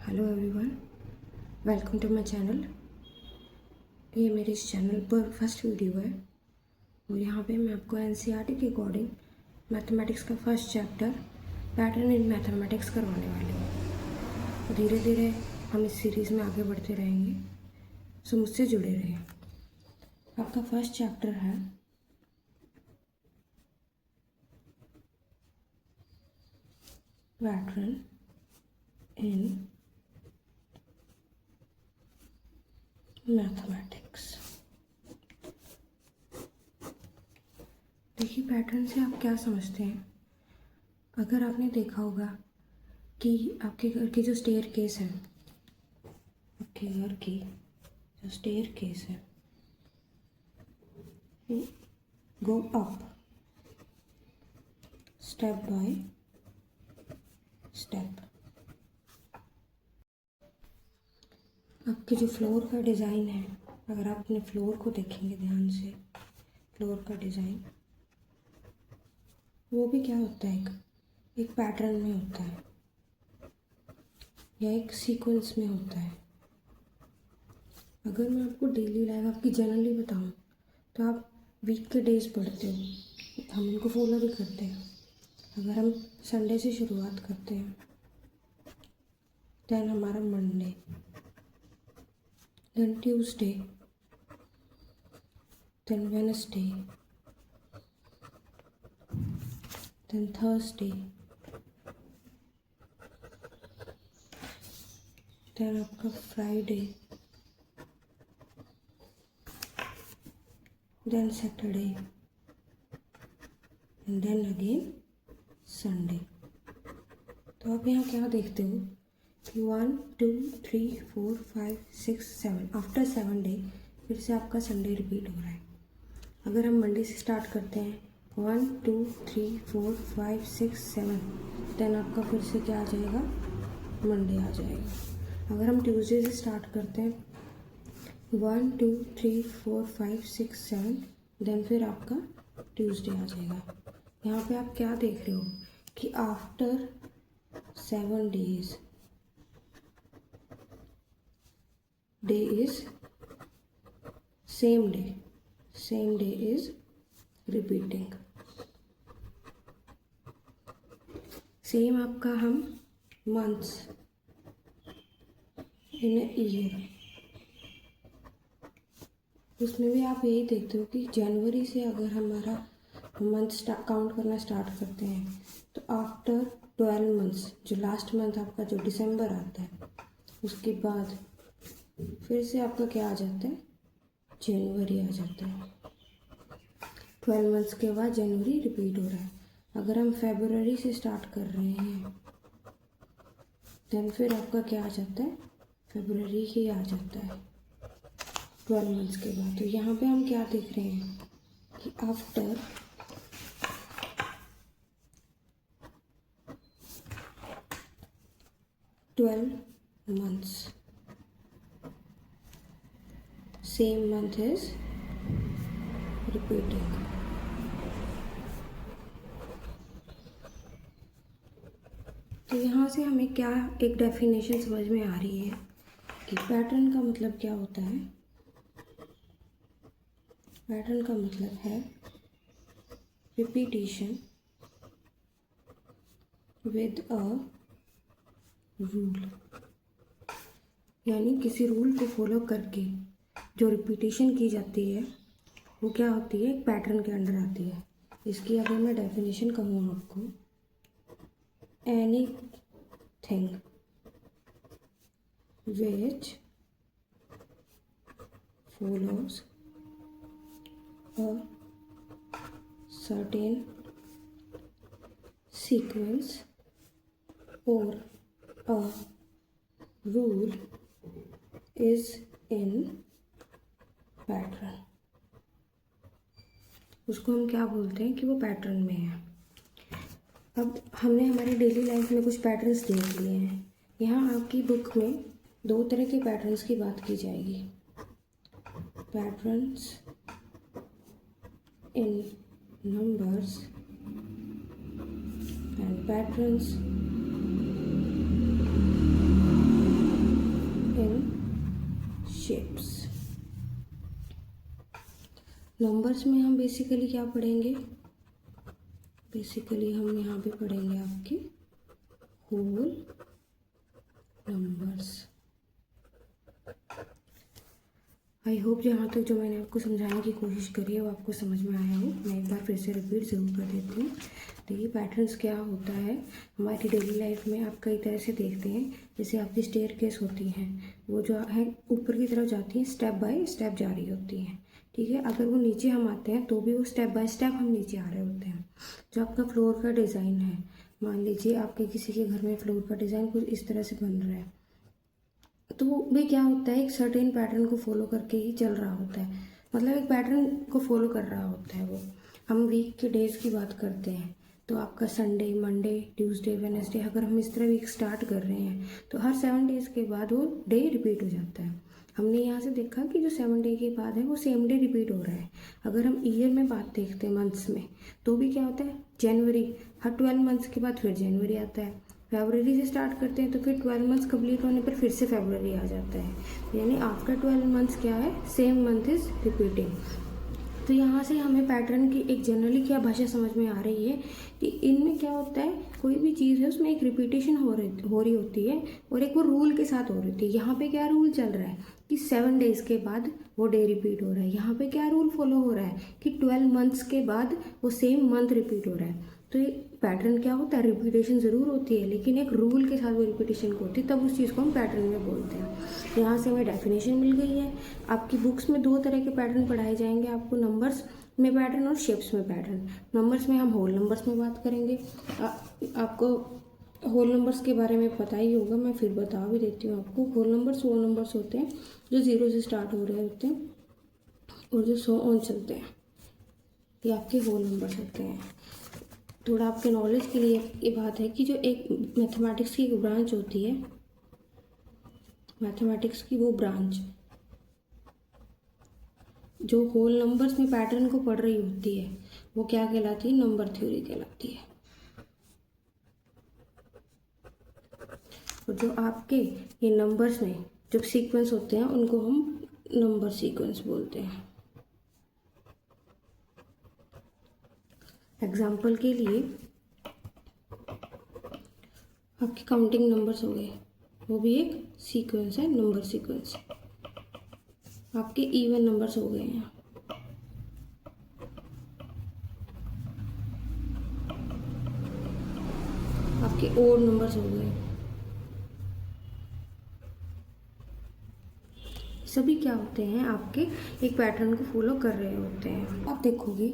Hello everyone, welcome to my channel. ये मेरे इस चैनल पर फर्स्ट वीडियो है और यहाँ पे मैं आपको एनसीईआरटी के अकॉर्डिंग मैथमेटिक्स का first chapter pattern in mathematics करवाने वाली हूँ। धीरे धीरे हम इस सीरीज़ में आगे बढ़ते रहेंगे, सो मुझसे जुड़े रहें। आपका फर्स्ट चैप्टर है पैटर्न इन मैथमेटिक्स। देखिए, पैटर्न से आप क्या समझते हैं। अगर आपने देखा होगा कि आपके घर की जो स्टेयर केस है, आपके घर की जो स्टेयर केस है go up step by step. आपके जो फ्लोर का डिज़ाइन है, अगर आप अपने फ्लोर को देखेंगे ध्यान से, फ्लोर का डिज़ाइन वो भी क्या होता है, एक पैटर्न में होता है या एक सीक्वेंस में होता है। अगर मैं आपको डेली लाइफ आपकी जनरली बताऊं तो आप वीक के डेज पढ़ते हो, हम इनको फॉलो भी करते हैं। अगर हम संडे से शुरुआत करते हैं, देन हमारा Monday, then Tuesday, then Wednesday, then Thursday, then आपका Friday, then Saturday and then again Sunday. तो आप यहाँ क्या देखते हो कि 1 2 3 4 5 6 7 आफ्टर 7 डे फिर से आपका संडे रिपीट हो रहा है। अगर हम मंडे से स्टार्ट करते हैं 1 2 3 4 5 6 7, देन आपका फिर से क्या आ जाएगा, मंडे आ जाएगा। अगर हम ट्यूसडे से स्टार्ट करते हैं 1 2 3 4 5 6 7, देन फिर आपका ट्यूसडे आ जाएगा। यहाँ पे आप क्या देख रहे हो कि after 7 days day is same day is repeating. Same आपका हम मंथ्स इन ए ईयर, उसमें भी आप यही देखते हो कि जनवरी से अगर हमारा मंथ काउंट करना स्टार्ट करते हैं तो आफ्टर 12 मंथ्स, जो लास्ट मंथ आपका जो दिसंबर आता है, उसके बाद फिर से आपका क्या आ जाता है, जनवरी आ जाता है। 12 मंथ्स के बाद जनवरी रिपीट हो रहा है। अगर हम फरवरी से स्टार्ट कर रहे हैं, देन फिर आपका क्या आ जाता है, फरवरी ही आ जाता है 12 मंथ्स के बाद। तो यहाँ पे हम क्या देख रहे हैं कि after 12 months same month is repeating। तो यहाँ से हमें क्या एक डेफिनेशन समझ में आ रही है कि पैटर्न का मतलब क्या होता है। पैटर्न का मतलब है रिपीटिशन विद अ रूल, यानी किसी रूल को फॉलो करके जो रिपीटेशन की जाती है वो क्या होती है, एक पैटर्न के अंडर आती है। इसकी अगर मैं डेफिनेशन कहूँ आपको, any thing which follows a certain sequence और a rule is in pattern, उसको हम क्या बोलते हैं कि वो पैटर्न में है। अब हमने हमारी डेली लाइफ में कुछ पैटर्न्स देख लिए हैं। यहाँ आपकी बुक में दो तरह के पैटर्न्स की बात की जाएगी, patterns in numbers and patterns numbers में हम बेसिकली क्या पढ़ेंगे, बेसिकली हम यहाँ पे पढ़ेंगे आपके होल नंबर्स। आई होप जहाँ तक जो मैंने आपको समझाने की कोशिश करी है वो आपको समझ में आया हो। मैं एक बार फिर से रिपीट ज़रूर कर देती हूँ। देखिए पैटर्न्स क्या होता है, हमारी डेली लाइफ में आप कई तरह से देखते हैं। जैसे आपकी स्टेयरकेस होती हैं, वो जो है ऊपर की तरफ जाती हैं, स्टेप बाय स्टेप जा रही होती हैं, ठीक है। अगर वो नीचे हम आते हैं तो भी वो स्टेप बाय स्टेप हम नीचे आ रहे होते हैं। जो आपका फ्लोर का डिज़ाइन है, मान लीजिए आपके किसी के घर में फ्लोर का डिज़ाइन कुछ इस तरह से बन रहा है, तो वो भी क्या होता है, एक सर्टेन पैटर्न को फॉलो करके ही चल रहा होता है। मतलब एक पैटर्न को फॉलो कर रहा होता है वो। हम वीक के डेज की बात करते हैं तो आपका संडे, मंडे, ट्यूसडे, वेडनेसडे, अगर हम इस तरह वीक स्टार्ट कर रहे हैं तो हर 7 डेज के बाद वो डे रिपीट हो जाता है। हमने यहाँ से देखा कि जो 7 डे के बाद है वो सेम डे रिपीट हो रहा है। अगर हम ईयर में बात देखते हैं, मंथ्स में, तो भी क्या होता है, जनवरी, हर 12 मंथ्स के बाद फिर जनवरी आता है। फरवरी से स्टार्ट करते हैं तो फिर 12 मंथ्स कंप्लीट होने पर फिर से फरवरी आ जाता है। यानी आफ्टर 12 मंथ्स क्या है, सेम मंथ इज रिपीटिंग। तो यहाँ से हमें पैटर्न की एक जनरली क्या भाषा समझ में आ रही है कि इनमें क्या होता है, कोई भी चीज़ है उसमें एक रिपीटेशन हो रही होती है और एक वो रूल के साथ हो रही होती है। यहाँ पे क्या रूल चल रहा है कि 7 डेज के बाद वो डे रिपीट हो रहा है। यहाँ पे क्या रूल फॉलो हो रहा है कि 12 मंथ्स के बाद वो सेम मंथ रिपीट हो रहा है। तो ये पैटर्न क्या होता है, रिपीटेशन ज़रूर होती है लेकिन एक रूल के साथ वो रिपीटेशन होती है, तब उस चीज़ को हम पैटर्न में बोलते हैं। यहाँ से हमें डेफिनेशन मिल गई है। आपकी बुक्स में 2 तरह के पैटर्न पढ़ाए जाएंगे आपको, नंबर्स में पैटर्न और शेप्स में पैटर्न। नंबर्स में हम होल नंबर्स में बात करेंगे। आपको होल नंबर्स के बारे में पता ही होगा, मैं फिर बता भी देती हूँ आपको। होल नंबर्स वो नंबर्स होते हैं जो 0 से स्टार्ट हो रहे होते हैं और जो 100 ऑन चलते हैं, ये आपके होल नंबर्स होते हैं। थोड़ा आपके नॉलेज के लिए ये बात है कि जो एक मैथमेटिक्स की एक ब्रांच होती है, मैथमेटिक्स की वो ब्रांच जो होल नंबर्स में पैटर्न को पढ़ रही होती है वो क्या कहलाती है, नंबर थ्योरी कहलाती है। और जो आपके ये नंबर्स में जो सीक्वेंस होते हैं उनको हम नंबर सीक्वेंस बोलते हैं। एग्जाम्पल के लिए आपके काउंटिंग नंबर्स हो गए, वो भी एक सीक्वेंस है, नंबर सीक्वेंस। आपके इवन नंबर्स हो गए हैं, आपके ओड नंबर्स हो गए। सभी क्या होते हैं, आपके एक पैटर्न को फॉलो कर रहे होते हैं। आप देखोगे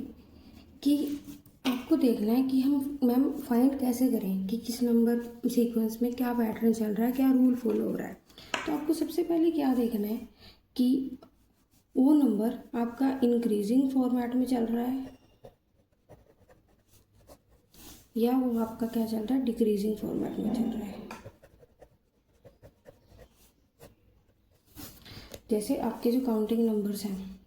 कि आपको देखना है कि हम मैम फाइंड कैसे करें कि किस नंबर सीक्वेंस में क्या पैटर्न चल रहा है, क्या रूल फॉलो हो रहा है। तो आपको सबसे पहले क्या देखना है कि वो नंबर आपका इंक्रीजिंग फॉर्मेट में चल रहा है या वो आपका क्या चल रहा है, डिक्रीजिंग फॉर्मेट में चल रहा है। जैसे आपके जो काउंटिंग नंबर्स हैं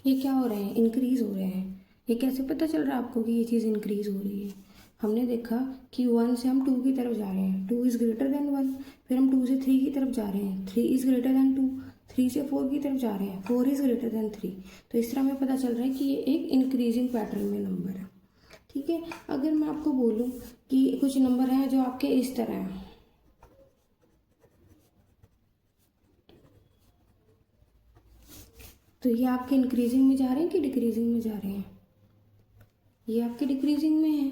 ये क्या हो रहे हैं, इंक्रीज हो रहे हैं। ये कैसे पता चल रहा है आपको कि ये चीज़ इंक्रीज हो रही है? हमने देखा कि 1 से हम 2 की तरफ जा रहे हैं, 2 इज़ ग्रेटर देन 1। फिर हम 2 से 3 की तरफ जा रहे हैं, 3 इज़ ग्रेटर देन 2। 3 से 4 की तरफ जा रहे हैं, 4 इज़ ग्रेटर देन 3। तो इस तरह हमें पता चल रहा है कि ये एक इंक्रीजिंग पैटर्न में नंबर है, ठीक है। अगर मैं आपको बोलूँ कि कुछ नंबर हैं जो आपके इस तरह हैं, तो ये आपके इंक्रीजिंग में जा रहे हैं कि डिक्रीजिंग में जा रहे हैं? ये आपके डिक्रीजिंग में है,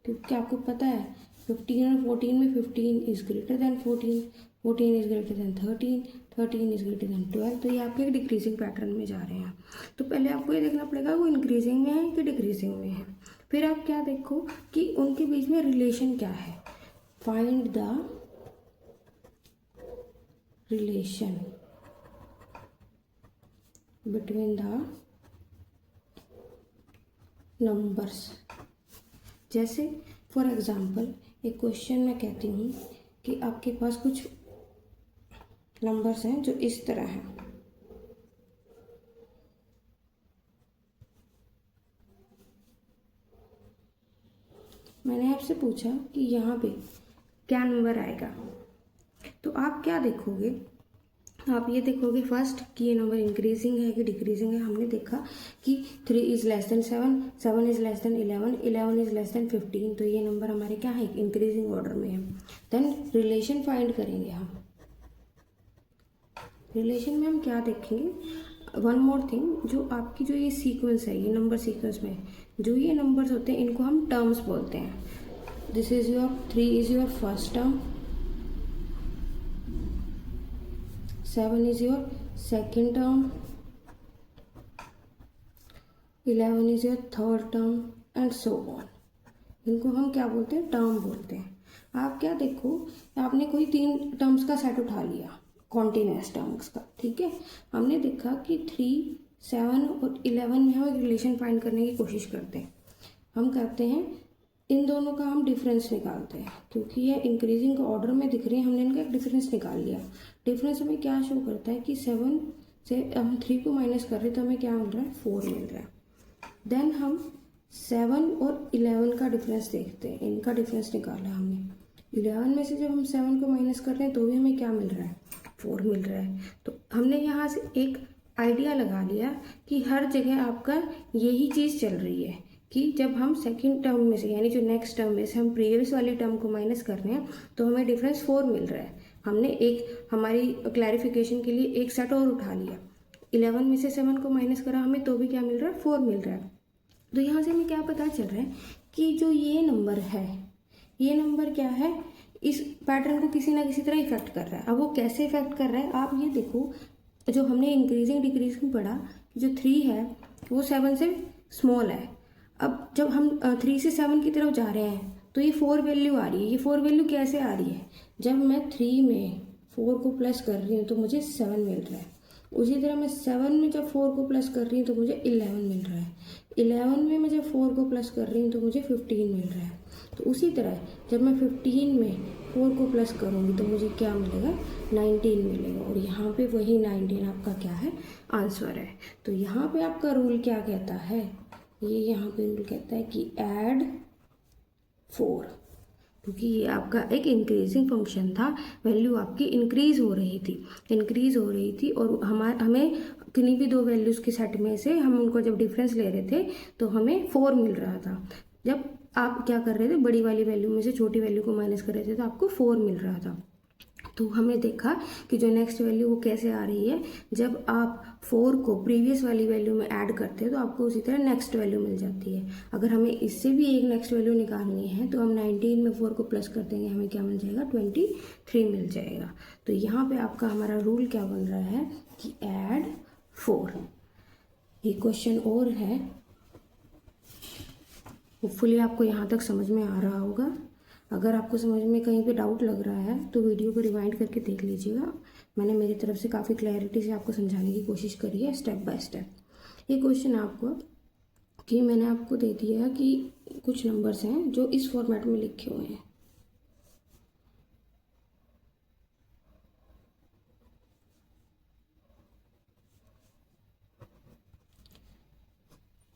क्योंकि आपको पता है 15 और 14 में 15 is greater than 14, 14 is greater than 13, 13 is greater than 12। तो ये आपके डिक्रीजिंग पैटर्न में जा रहे हैं। तो पहले आपको ये देखना पड़ेगा वो इंक्रीजिंग में है कि डिक्रीजिंग में है। फिर आप क्या देखो कि उनके बीच में रिलेशन क्या है। Find the relation between the numbers. जैसे फॉर एग्जांपल एक क्वेश्चन मैं कहती हूँ कि आपके पास कुछ नंबर्स हैं जो इस तरह हैं। मैंने आपसे पूछा कि यहाँ पे क्या नंबर आएगा, तो आप क्या देखोगे आप ये देखोगे फर्स्ट कि ये नंबर इंक्रीजिंग है कि डिक्रीजिंग है। हमने देखा कि 3 is less than 7, 7 is less than 11, 11 is less than 15, तो ये नंबर हमारे क्या है, इंक्रीजिंग ऑर्डर में है। देन रिलेशन फाइंड करेंगे हम। रिलेशन में हम क्या देखेंगे, वन मोर थिंग, जो आपकी जो ये सीक्वेंस है, ये नंबर सीक्वेंस में जो ये नंबर्स होते हैं इनको हम टर्म्स बोलते हैं। This is your 3 is your first term, 7 is your second term, 11 is your third term and so on। इनको हम क्या बोलते हैं, टर्म बोलते हैं। आप क्या देखो, आपने कोई 3 टर्म्स का सेट उठा लिया, कॉन्टिन्यूस टर्म्स का, ठीक है। हमने देखा कि 3, 7 और 11 में हम एक रिलेशन फाइंड करने की कोशिश करते हैं। हम करते हैं इन दोनों का हम डिफरेंस निकालते हैं, क्योंकि ये इंक्रीजिंग ऑर्डर में दिख रही है, हमने इनका एक डिफरेंस निकाल लिया। डिफरेंस हमें क्या शो करता है कि 7 से हम 3 को माइनस कर रहे हैं तो हमें क्या मिल रहा है, 4 मिल रहा है। देन हम 7 और 11 का डिफरेंस देखते हैं, इनका डिफरेंस निकाला हमने। 11 में से जब हम 7 को माइनस कर रहे हैं तो भी हमें क्या मिल रहा है, 4 मिल रहा है। तो हमने यहाँ से एक आइडिया लगा लिया कि हर जगह आपका यही चीज़ चल रही है कि जब हम सेकंड टर्म में से, यानी जो नेक्स्ट टर्म में से हम प्रीवियस वाली टर्म को माइनस कर रहे हैं तो हमें डिफरेंस 4 मिल रहा है। हमने एक हमारी क्लैरिफिकेशन के लिए एक सेट और उठा लिया, 11 में से 7 को माइनस करा हमें तो भी क्या मिल रहा है, 4 मिल रहा है। तो यहाँ से हमें क्या पता चल रहा है कि जो ये नंबर है, ये नंबर क्या है, इस पैटर्न को किसी ना किसी तरह इफेक्ट कर रहा है। अब वो कैसे इफेक्ट कर रहा है, आप ये देखो, जो हमने इंक्रीजिंग डिक्रीजिंग पढ़ा, जो 3 है वो 7 से स्मॉल है। अब जब हम 3 से 7 की तरफ जा रहे हैं तो ये 4 वैल्यू आ रही है। ये 4 वैल्यू कैसे आ रही है, जब मैं 3 में 4 को प्लस कर रही हूँ तो मुझे 7 मिल रहा है। उसी तरह मैं 7 में जब 4 को प्लस कर रही हूँ तो मुझे 11 मिल रहा है। 11 में मैं जब 4 को प्लस कर रही हूँ तो मुझे 15 मिल रहा है। तो उसी तरह जब मैं 15 में 4 को प्लस करूँगी तो मुझे क्या मिलेगा, 19 मिलेगा। और यहाँ पे वही 19 आपका क्या है, आंसर है। तो यहाँ पे आपका रूल क्या कहता है, ये यहाँ पे रूल कहता है कि ऐड 4, क्योंकि ये आपका एक इंक्रीजिंग फंक्शन था, वैल्यू आपकी इंक्रीज हो रही थी और हमें किन्हीं भी 2 वैल्यूज़ के सेट में से हम उनको जब डिफरेंस ले रहे थे तो हमें 4 मिल रहा था। जब आप क्या कर रहे थे, बड़ी वाली वैल्यू में से छोटी वैल्यू को माइनस कर रहे थे तो आपको 4 मिल रहा था। तो हमने देखा कि जो नेक्स्ट वैल्यू वो कैसे आ रही है, जब आप 4 को प्रीवियस वाली वैल्यू में ऐड करते हैं तो आपको उसी तरह नेक्स्ट वैल्यू मिल जाती है। अगर हमें इससे भी एक नेक्स्ट वैल्यू निकालनी है तो हम 19 में 4 को प्लस कर देंगे, हमें क्या मिल जाएगा, 23 मिल जाएगा। तो यहाँ पे आपका हमारा रूल क्या बन रहा है कि ऐड 4। एक क्वेश्चन और है, होपफुली आपको यहाँ तक समझ में आ रहा होगा। अगर आपको समझ में कहीं पे डाउट लग रहा है तो वीडियो को रिवाइंड करके देख लीजिएगा। मैंने मेरी तरफ से काफ़ी क्लैरिटी से आपको समझाने की कोशिश करी है, स्टेप बाय स्टेप। ये क्वेश्चन आपको कि मैंने आपको दे दिया है कि कुछ नंबर्स हैं जो इस फॉर्मेट में लिखे हुए हैं।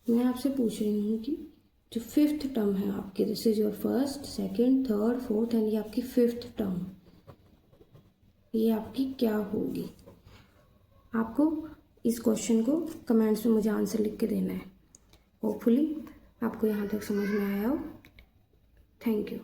मैं आपसे पूछ रही हूँ कि जो 5th टर्म है आपकी, this is your first, second, third, fourth and ये आपकी 5th टर्म, ये आपकी क्या होगी। आपको इस क्वेश्चन को कमेंट्स में मुझे आंसर लिख के देना है। होपफुली आपको यहाँ तक समझ में आया हो। Thank you.